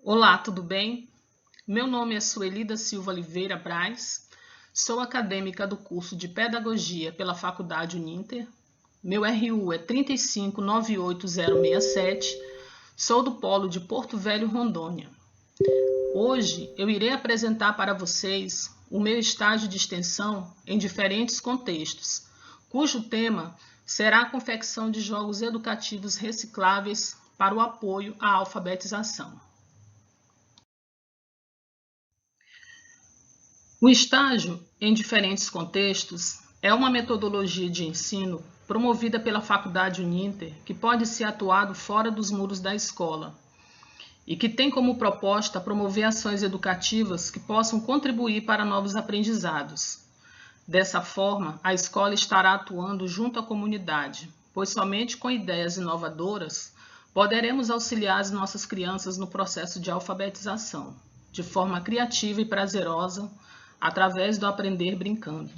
Olá, tudo bem? Meu nome é Sueli da Silva Oliveira Braz, sou acadêmica do curso de Pedagogia pela Faculdade Uninter. Meu RU é 3598067, sou do Polo de Porto Velho, Rondônia. Hoje eu irei apresentar para vocês o meu estágio de extensão em diferentes contextos, cujo tema será a confecção de jogos educativos recicláveis para o apoio à alfabetização. O estágio em diferentes contextos é uma metodologia de ensino promovida pela Faculdade Uninter que pode ser atuado fora dos muros da escola e que tem como proposta promover ações educativas que possam contribuir para novos aprendizados. Dessa forma, a escola estará atuando junto à comunidade, pois somente com ideias inovadoras poderemos auxiliar as nossas crianças no processo de alfabetização, de forma criativa e prazerosa, através do aprender brincando.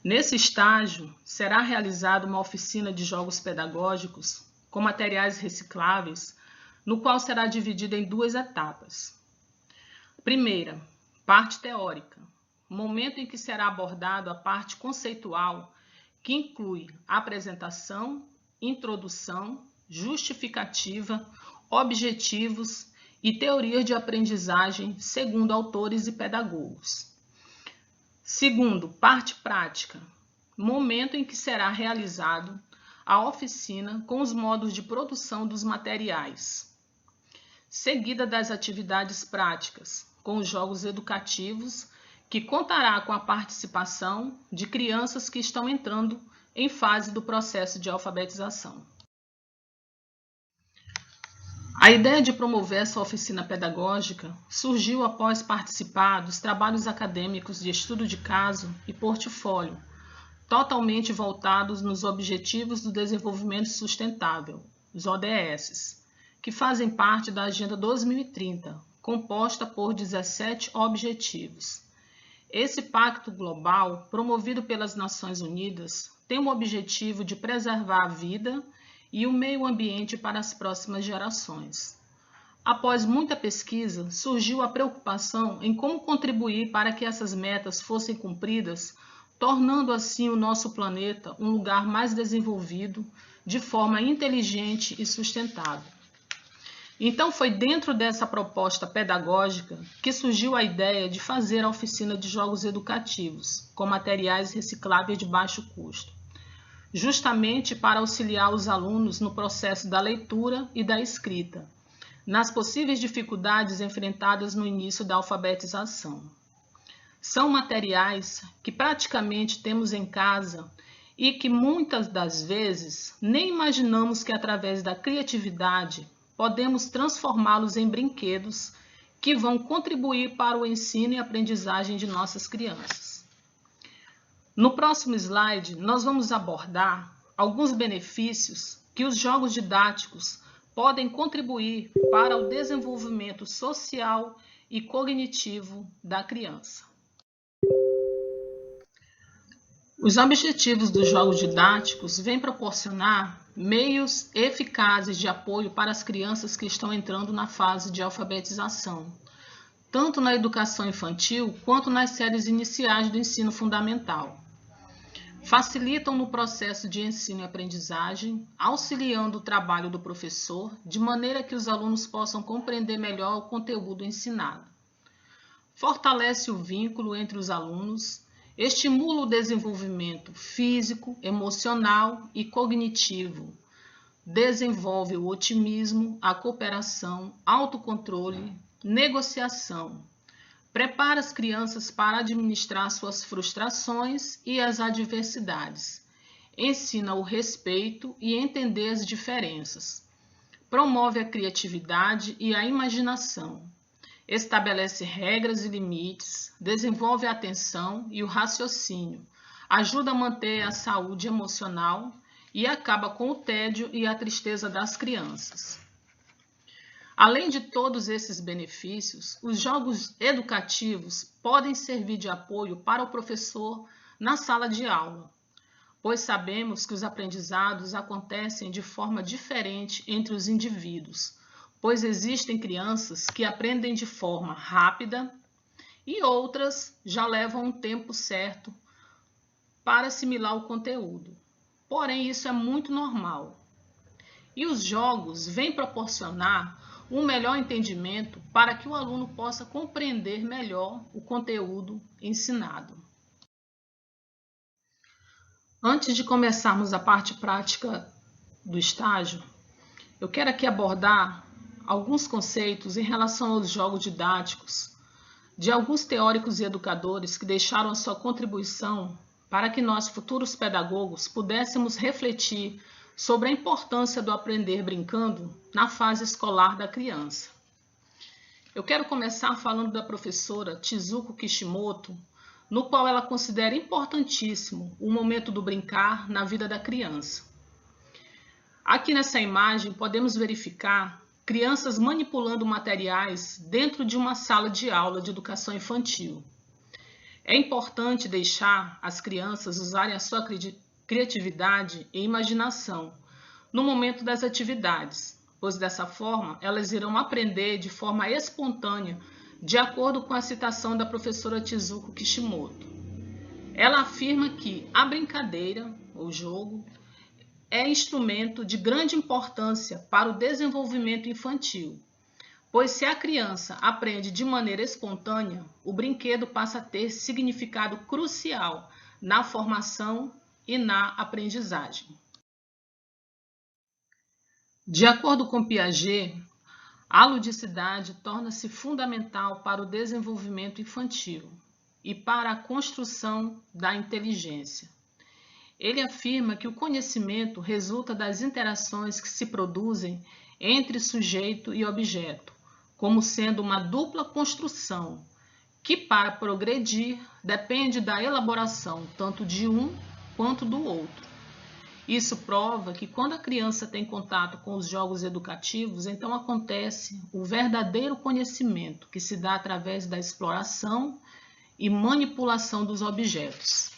Nesse estágio, será realizada uma oficina de jogos pedagógicos com materiais recicláveis, no qual será dividida em duas etapas. Primeira, parte teórica, momento em que será abordado a parte conceitual, que inclui apresentação, introdução, justificativa, objetivos e teorias de aprendizagem segundo autores e pedagogos. Segundo, parte prática, momento em que será realizado a oficina com os modos de produção dos materiais, seguida das atividades práticas, com os jogos educativos, que contará com a participação de crianças que estão entrando em fase do processo de alfabetização. A ideia de promover essa oficina pedagógica surgiu após participar dos trabalhos acadêmicos de estudo de caso e portfólio, totalmente voltados nos Objetivos do Desenvolvimento Sustentável, os ODS, que fazem parte da Agenda 2030, composta por 17 objetivos. Esse pacto global, promovido pelas Nações Unidas, tem o objetivo de preservar a vida e o meio ambiente para as próximas gerações. Após muita pesquisa, surgiu a preocupação em como contribuir para que essas metas fossem cumpridas, tornando assim o nosso planeta um lugar mais desenvolvido, de forma inteligente e sustentável. Então foi dentro dessa proposta pedagógica que surgiu a ideia de fazer a oficina de jogos educativos, com materiais recicláveis de baixo custo, justamente para auxiliar os alunos no processo da leitura e da escrita, nas possíveis dificuldades enfrentadas no início da alfabetização. São materiais que praticamente temos em casa e que muitas das vezes nem imaginamos que através da criatividade podemos transformá-los em brinquedos que vão contribuir para o ensino e aprendizagem de nossas crianças. No próximo slide, nós vamos abordar alguns benefícios que os jogos didáticos podem contribuir para o desenvolvimento social e cognitivo da criança. Os objetivos dos jogos didáticos vêm proporcionar meios eficazes de apoio para as crianças que estão entrando na fase de alfabetização, tanto na educação infantil quanto nas séries iniciais do ensino fundamental. Facilitam no processo de ensino e aprendizagem, auxiliando o trabalho do professor, de maneira que os alunos possam compreender melhor o conteúdo ensinado. Fortalece o vínculo entre os alunos, estimula o desenvolvimento físico, emocional e cognitivo, desenvolve o otimismo, a cooperação, autocontrole, negociação. Prepara as crianças para administrar suas frustrações e as adversidades. Ensina o respeito e entender as diferenças. Promove a criatividade e a imaginação. Estabelece regras e limites. Desenvolve a atenção e o raciocínio. Ajuda a manter a saúde emocional e acaba com o tédio e a tristeza das crianças. Além de todos esses benefícios, os jogos educativos podem servir de apoio para o professor na sala de aula, pois sabemos que os aprendizados acontecem de forma diferente entre os indivíduos, pois existem crianças que aprendem de forma rápida e outras já levam um tempo certo para assimilar o conteúdo. Porém, isso é muito normal. E os jogos vêm proporcionar um melhor entendimento para que o aluno possa compreender melhor o conteúdo ensinado. Antes de começarmos a parte prática do estágio, eu quero aqui abordar alguns conceitos em relação aos jogos didáticos de alguns teóricos e educadores que deixaram a sua contribuição para que nós, futuros pedagogos, pudéssemos refletir sobre a importância do aprender brincando na fase escolar da criança. Eu quero começar falando da professora Chizuko Kishimoto, no qual ela considera importantíssimo o momento do brincar na vida da criança. Aqui nessa imagem podemos verificar crianças manipulando materiais dentro de uma sala de aula de educação infantil. É importante deixar as crianças usarem a sua criatividade e imaginação no momento das atividades, pois dessa forma elas irão aprender de forma espontânea, de acordo com a citação da professora Chizuko Kishimoto. Ela afirma que a brincadeira, ou jogo, é instrumento de grande importância para o desenvolvimento infantil, pois se a criança aprende de maneira espontânea, o brinquedo passa a ter significado crucial na formação e na aprendizagem. De acordo com Piaget, a ludicidade torna-se fundamental para o desenvolvimento infantil e para a construção da inteligência. Ele afirma que o conhecimento resulta das interações que se produzem entre sujeito e objeto, como sendo uma dupla construção, que para progredir depende da elaboração tanto de um quanto do outro. Isso prova que quando a criança tem contato com os jogos educativos, então acontece o verdadeiro conhecimento, que se dá através da exploração e manipulação dos objetos.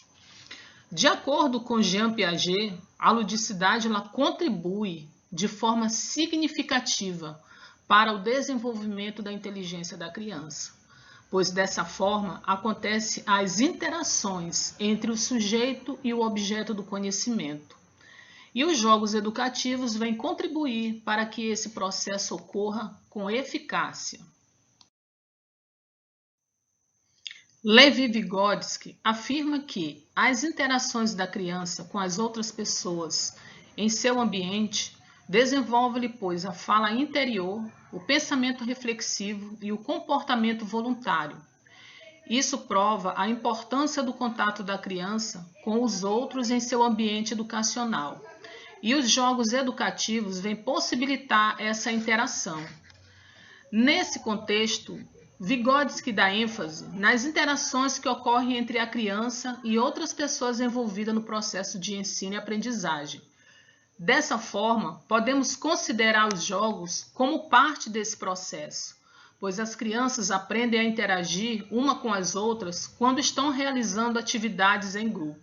De acordo com Jean Piaget, a ludicidade ela contribui de forma significativa para o desenvolvimento da inteligência da criança, pois dessa forma acontecem as interações entre o sujeito e o objeto do conhecimento. E os jogos educativos vêm contribuir para que esse processo ocorra com eficácia. Levi Vygotsky afirma que as interações da criança com as outras pessoas em seu ambiente desenvolve-lhe, pois, a fala interior, o pensamento reflexivo e o comportamento voluntário. Isso prova a importância do contato da criança com os outros em seu ambiente educacional. E os jogos educativos vêm possibilitar essa interação. Nesse contexto, Vygotsky dá ênfase nas interações que ocorrem entre a criança e outras pessoas envolvidas no processo de ensino e aprendizagem. Dessa forma, podemos considerar os jogos como parte desse processo, pois as crianças aprendem a interagir uma com as outras quando estão realizando atividades em grupo.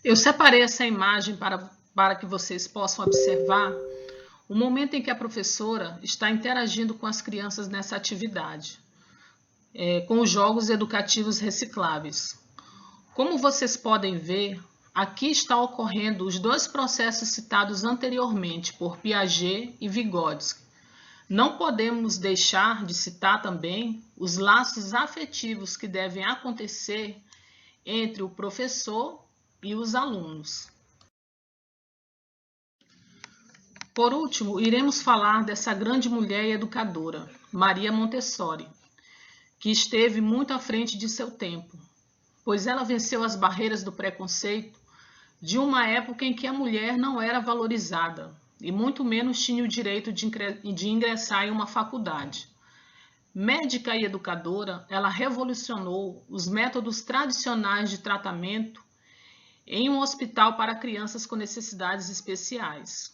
Eu separei essa imagem para que vocês possam observar o momento em que a professora está interagindo com as crianças nessa atividade, com os jogos educativos recicláveis. Como vocês podem ver, aqui está ocorrendo os dois processos citados anteriormente por Piaget e Vygotsky. Não podemos deixar de citar também os laços afetivos que devem acontecer entre o professor e os alunos. Por último, iremos falar dessa grande mulher e educadora, Maria Montessori, que esteve muito à frente de seu tempo, pois ela venceu as barreiras do preconceito de uma época em que a mulher não era valorizada e muito menos tinha o direito de ingressar em uma faculdade. Médica e educadora, ela revolucionou os métodos tradicionais de tratamento em um hospital para crianças com necessidades especiais.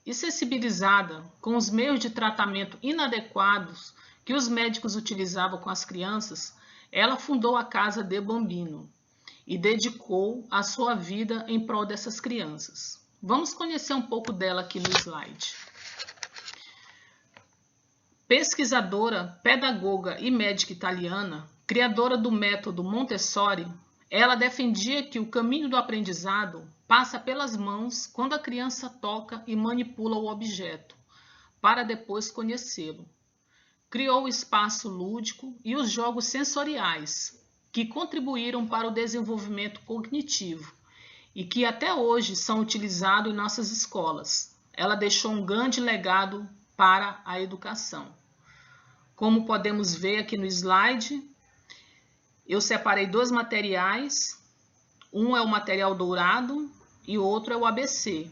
E sensibilizada com os meios de tratamento inadequados que os médicos utilizavam com as crianças, ela fundou a Casa de Bambino e dedicou a sua vida em prol dessas crianças. Vamos conhecer um pouco dela aqui no slide. Pesquisadora, pedagoga e médica italiana, criadora do método Montessori, ela defendia que o caminho do aprendizado passa pelas mãos quando a criança toca e manipula o objeto, para depois conhecê-lo. Criou o espaço lúdico e os jogos sensoriais, que contribuíram para o desenvolvimento cognitivo e que até hoje são utilizados em nossas escolas. Ela deixou um grande legado para a educação. Como podemos ver aqui no slide, eu separei dois materiais, um é o material dourado e o outro é o ABC.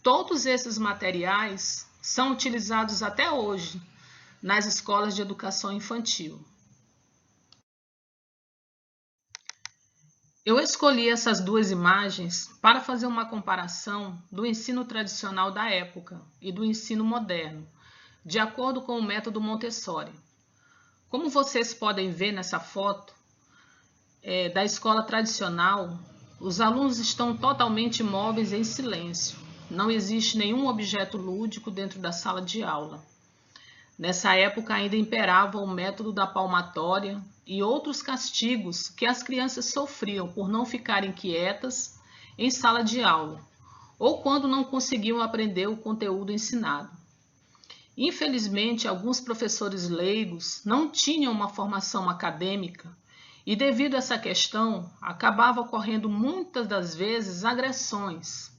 Todos esses materiais são utilizados até hoje nas escolas de educação infantil. Eu escolhi essas duas imagens para fazer uma comparação do ensino tradicional da época e do ensino moderno, de acordo com o método Montessori. Como vocês podem ver nessa foto, da escola tradicional, os alunos estão totalmente imóveis em silêncio. Não existe nenhum objeto lúdico dentro da sala de aula. Nessa época ainda imperava o método da palmatória e outros castigos que as crianças sofriam por não ficarem quietas em sala de aula, ou quando não conseguiam aprender o conteúdo ensinado. Infelizmente, alguns professores leigos não tinham uma formação acadêmica e, devido a essa questão, acabava ocorrendo muitas das vezes agressões.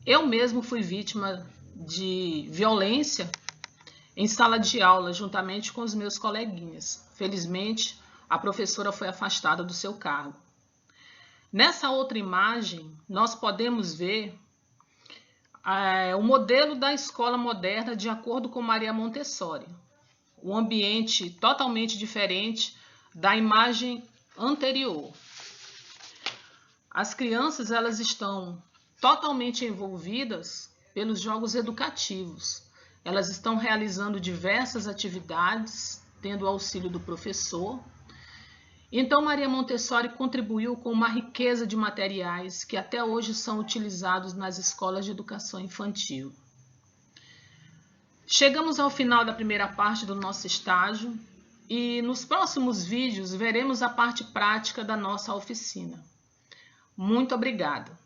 Eu mesmo fui vítima de violência em sala de aula, juntamente com os meus coleguinhas. Felizmente, a professora foi afastada do seu cargo. Nessa outra imagem, nós podemos ver o modelo da escola moderna de acordo com Maria Montessori. Um ambiente totalmente diferente da imagem anterior. As crianças, elas estão totalmente envolvidas pelos jogos educativos. Elas estão realizando diversas atividades, tendo o auxílio do professor. Então, Maria Montessori contribuiu com uma riqueza de materiais que até hoje são utilizados nas escolas de educação infantil. Chegamos ao final da primeira parte do nosso estágio e nos próximos vídeos veremos a parte prática da nossa oficina. Muito obrigada!